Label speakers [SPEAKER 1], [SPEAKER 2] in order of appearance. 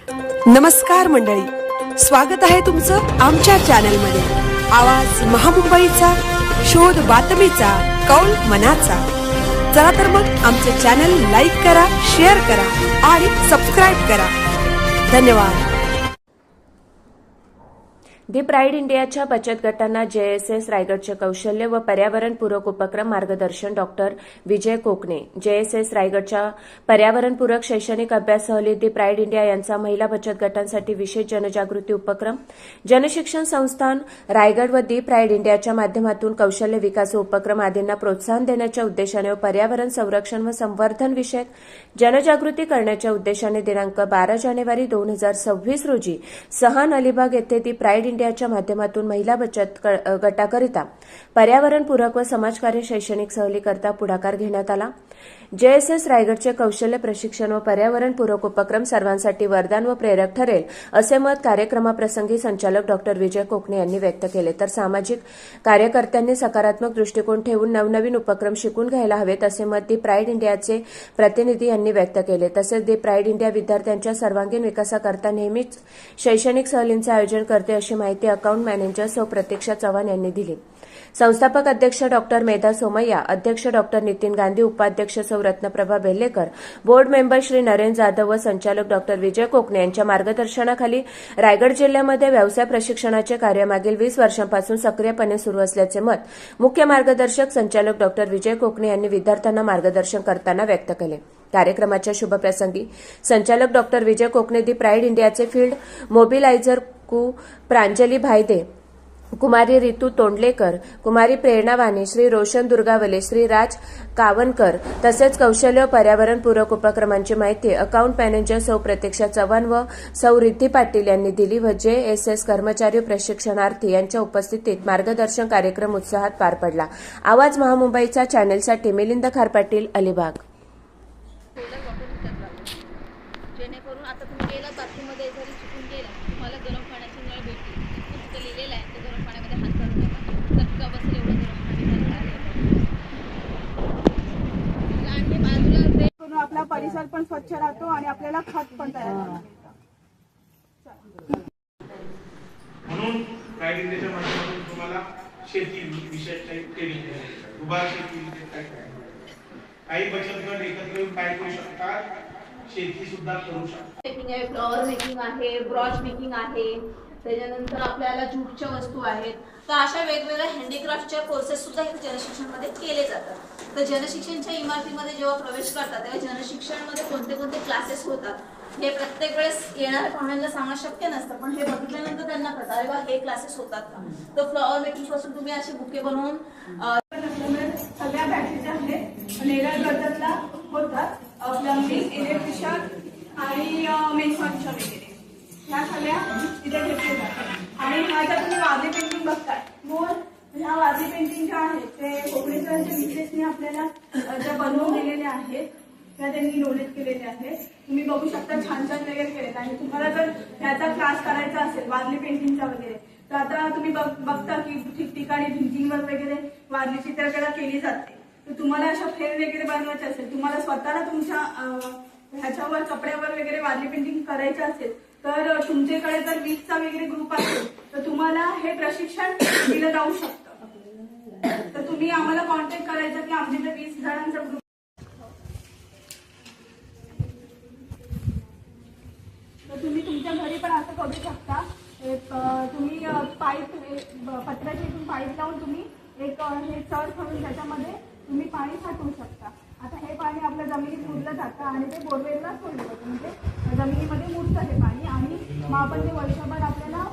[SPEAKER 1] नमस्कार मंडळी, स्वागत आहे तुमचं आमच्या चॅनलमध्ये। आवाज महामुंबईचा, शोध बातमीचा, कौल मनाचा। चला तर मग आमचे चॅनल लाईक करा, शेअर करा आणि सबस्क्राईब करा। धन्यवाद।
[SPEAKER 2] दी प्राईड इंडियाच्या बचत गटांना JSS रायगडचे कौशल्य व पर्यावरणपूरक उपक्रम मार्गदर्शन डॉक्टर विजय कोकणे। JSS रायगडच्या पर्यावरणपूरक शैक्षणिक अभ्यास सहलीत दी प्राईड इंडिया यांचा महिला बचत गटांसाठी विशेष जनजागृती उपक्रम, जनशिक्षण संस्थान रायगड व दी प्राईड इंडियाच्या माध्यमातून कौशल्य विकास उपक्रम आदींना प्रोत्साहन देण्याच्या उद्देशाने व पर्यावरण संरक्षण व संवर्धन विषयक जनजागृती करण्याच्या उद्देशाने दिनांक 12 जानेवारी 2026 रोजी सहान अलिबाग येथे दी प्राईड इंडियाच्या माध्यमातून महिला बचत गटाकरिता पर्यावरणपूरक व समाजकार्य शैक्षणिक सहलीकरता पुढाकार घेण्यात आला। JSS रायगडचे कौशल्य प्रशिक्षण व पर्यावरणपूरक उपक्रम सर्वांसाठी वरदान व प्रेरक ठरेल असे मत कार्यक्रमाप्रसंगी संचालक डॉक्टर विजय कोकणे यांनी व्यक्त केले। तर सामाजिक कार्यकर्त्यांनी सकारात्मक दृष्टिकोन ठेवून नवनवीन उपक्रम शिकून घ्यायला हवेत असे मत दी प्राईड इंडियाचे प्रतिनिधी यांनी व्यक्त केले। तसेच दी प्राईड इंडिया विद्यार्थ्यांच्या सर्वांगीण विकासाकरता नेहमीच शैक्षणिक सहलींचे आयोजन करते अशी माहिती अकाउंट मॅनेजर सौ प्रतीक्षा चव्हाण यांनी दिली। संस्थापक अध्यक्ष डॉक्टर मेधा सोमय्या, अध्यक्ष डॉक्टर नितीन गांधी, उपाध्यक्ष सौ रत्नप्रभा बेल्लेकर, बोर्ड मेंबर श्री नरेंद्र जाधव व संचालक डॉक्टर विजय कोकणे यांच्या मार्गदर्शनाखाली रायगड जिल्ह्यामध्ये व्यवसाय प्रशिक्षणाचे कार्य मागील 20 वर्षांपासून सक्रियपणे सुरू असल्याचे मत मुख्य मार्गदर्शक संचालक डॉक्टर विजय कोकणे यांनी विद्यार्थ्यांना मार्गदर्शन करताना व्यक्त केले। कार्यक्रमाच्या शुभप्रसंगी संचालक डॉक्टर विजय कोकणे, दी प्राईड इंडियाचे फील्ड मोबिलायझर कु प्रांजली भाईदे, कुमारी रितू तोंडलेकर, कुमारी प्रेरणा वाणी, श्री रोशन दुर्गावले, श्री राज कावनकर तसेच कौशल्य पर्यावरणपूरक उपक्रमांची माहिती अकाउंट मॅनेजर सौ प्रतीक्षा चव्हाण व सौ रिद्धी पाटील यांनी दिली व JSS कर्मचारी प्रशिक्षणार्थी यांच्या उपस्थितीत मार्गदर्शन कार्यक्रम उत्साहात पार पडला। आवाज महामुंबईचा चॅनेलसाठी मिलिंद खारपाटील, अलिबाग।
[SPEAKER 3] जेणेकरून आता तुम्ही गेला बाथरूममध्ये जरी चुकून गेला तुम्हाला गरम पाण्याची नळ भेटली, तिथं लिहिलेलं आहे ते गरम पाण्यामध्ये हात घालू नका, चटका बसेल एवढं गरम पाणी आणि बाजूला
[SPEAKER 4] करून आपला परिसर पण स्वच्छ राहतो आणि आपल्याला खत पण तयार होतं।
[SPEAKER 5] म्हणून प्राईड इंडियाच्या माध्यमातून तुम्हाला शेती विषयाची ट्रेनिंग आहे। उभा शेती काय काही बचत गट एकत्र येऊन काय करू शकतात, शेती सुद्धा करू शकतात।
[SPEAKER 3] मेकिंग आहे, फ्लॉवर मेकिंग आहे, ब्रॉच मेकिंग आहे, त्याच्यानंतर आपल्याला जूटच्या वस्तू आहेत। तर अशा वेगवेगळ्या हँडीक्राफ्टच्या कोर्सेस सुद्धा इथे जनशिक्षणमध्ये केले जातात। तर जनशिक्षणच्या इमारतीमध्ये जेव्हा प्रवेश करतात तेव्हा जनशिक्षणमध्ये कोणते कोणते क्लासेस होतात हे प्रत्येक वेळेस येणाऱ्या पाहुण्यांना सांगणं शक्य नसतं, पण हे बघितल्यानंतर त्यांना कळतं अरे वा हे क्लासेस होतात का। तर फ्लॉवर मेकिंग पासून तुम्ही असे बुके बनवून
[SPEAKER 4] सगळ्या बॅचेस आहेत। नेरळ गटातला होतात प्लंबिंग, इलेक्ट्रिशियन आणि मेसॉनच्या वगैरे ह्या सगळ्या तिथे घेतल्या जातात। आणि हा ज्या तुम्ही वारली पेंटिंग बघताय मोर, ह्या वारली पेंटिंग ज्या आहेत ते कोकणेश्वरांच्या विशेषने आपल्याला ज्या बनवून दिलेल्या आहेत त्या त्यांनी डोनेट केलेल्या आहेत। तुम्ही बघू शकता छान छान वगैरे केलेत। आणि तुम्हाला जर ह्याचा क्लास करायचा असेल वारली पेंटिंगचा वगैरे तर आता तुम्ही बघता की ठिकठिकाणी भिंतींवर वगैरे वारली चित्रकला केली जाते। तर तुम्हाला अशा फेर वगैरे बनवायचे असेल, तुम्हाला स्वतःला तुमच्या ह्याच्यावर कपड्यावर वगैरे वारली पेंटिंग करायचं असेल तर तुमच्याकडे जर 20चा वगैरे ग्रुप असेल तर तुम्हाला हे प्रशिक्षण दिलं जाऊ शकतं। तर तुम्ही आम्हाला कॉन्टॅक्ट करायचा की आमच्याकडे 20 जणांचा ग्रुप। तर तुम्ही तुमच्या घरी पण असं करू शकता। तुम्ही पाईप पत्र्याच्या इथून पाईप लावून तुम्ही एक हे चढ करून त्याच्यामध्ये तुम्ही पाणी साठवू शकता। आता हे पाणी आपल्या जमिनीत मुरलं जातं आणि ते बोरवेलला सोडलं जातं, म्हणजे जमिनीमध्ये मुरतं हे पाणी आणि मग आपण ते वर्षभर आपल्याला